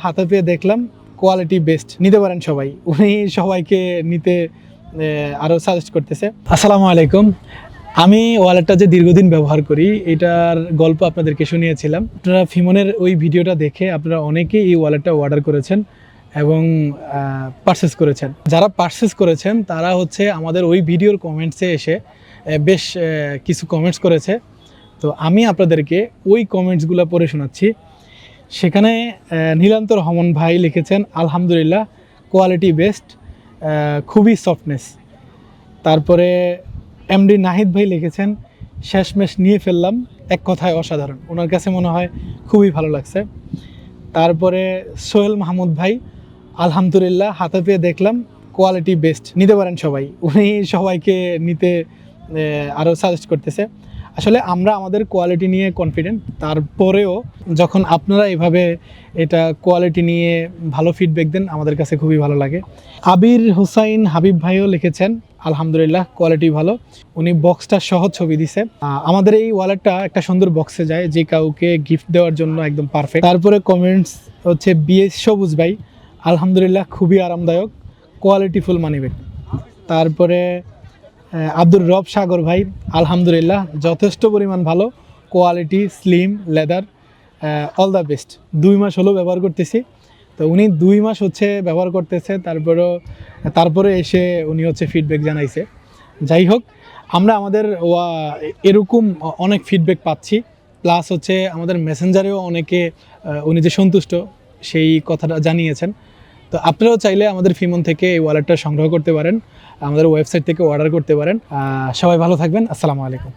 হাতে পেয়ে দেখলাম কোয়ালিটি বেস্ট, নিতে পারেন সবাই। উনি সবাইকে নিতে আরও সাজেস্ট করতেছে। আসসালামু আলাইকুম। আমি ওয়ালেটটা যে দীর্ঘদিন ব্যবহার করি এটার গল্প আপনাদেরকে শুনিয়েছিলাম। আপনারা ফিমনের ওই ভিডিওটা দেখে আপনারা অনেকেই এই ওয়ালেটটা অর্ডার করেছেন এবং পারচেস করেছেন। যারা পারচেস করেছেন তারা হচ্ছে আমাদের ওই ভিডিওর কমেন্টসে এসে বেশ কিছু কমেন্টস করেছে। তো আমি আপনাদেরকে ওই কমেন্টসগুলো পড়ে শোনাচ্ছি। সেখানে নীলান্তর রহমান ভাই লিখেছেন, আলহামদুলিল্লাহ কোয়ালিটি বেস্ট, খুবই সফটনেস। তারপরে এমডি নাহিদ ভাই লিখেছেন, শেষমেশ নিয়ে ফেললাম, এক কথায় অসাধারণ। ওনার কাছে মনে হয় খুবই ভালো লাগছে। তারপরে সোহেল মাহমুদ ভাই, আলহামদুলিল্লাহ হাতে পেয়ে দেখলাম কোয়ালিটি বেস্ট, নিতে পারেন সবাই। উনি সবাইকে নিতে আরও সাজেস্ট করতেছে। আসলে আমরা আমাদের কোয়ালিটি নিয়ে কনফিডেন্ট, তারপরেও যখন আপনারা এভাবে এটা কোয়ালিটি নিয়ে ভালো ফিডব্যাক দেন আমাদের কাছে খুবই ভালো লাগে। আবির হুসাইন হাবিব ভাইও লিখেছেন, আলহামদুলিল্লাহ কোয়ালিটি ভালো। উনি বক্সটা সহ ছবি দিছে। আমাদের এই ওয়ালেটটা একটা সুন্দর বক্সে যায়, যে কাউকে গিফট দেওয়ার জন্য একদম পারফেক্ট। তারপরে কমেন্টস হচ্ছে বিএস সবুজ ভাই, আলহামদুলিল্লাহ খুবই আরামদায়ক, কোয়ালিটিফুল মানিব্যাগ। তারপরে আব্দুর রব সাগর ভাই, আলহামদুলিল্লাহ যথেষ্ট পরিমাণ ভালো, quality, slim, leather, all the best. 2 মাস হলো ব্যবহার করতেছি। তো উনি 2 মাস হচ্ছে ব্যবহার করতেছে, তারপরে এসে উনি হচ্ছে ফিডব্যাক জানাইছে। যাই হোক, আমরা আমাদের এরকম অনেক ফিডব্যাক পাচ্ছি, প্লাস হচ্ছে আমাদের মেসেঞ্জারেও অনেকে উনি যে সন্তুষ্ট সেই কথাটা জানিয়েছেন। তো আপনারাও চাইলে আমাদের ফিমন থেকে এই ওয়ালেটটা সংগ্রহ করতে পারেন, আমাদের ওয়েবসাইট থেকে অর্ডার করতে পারেন। সবাই ভালো থাকবেন। আসসালামু আলাইকুম।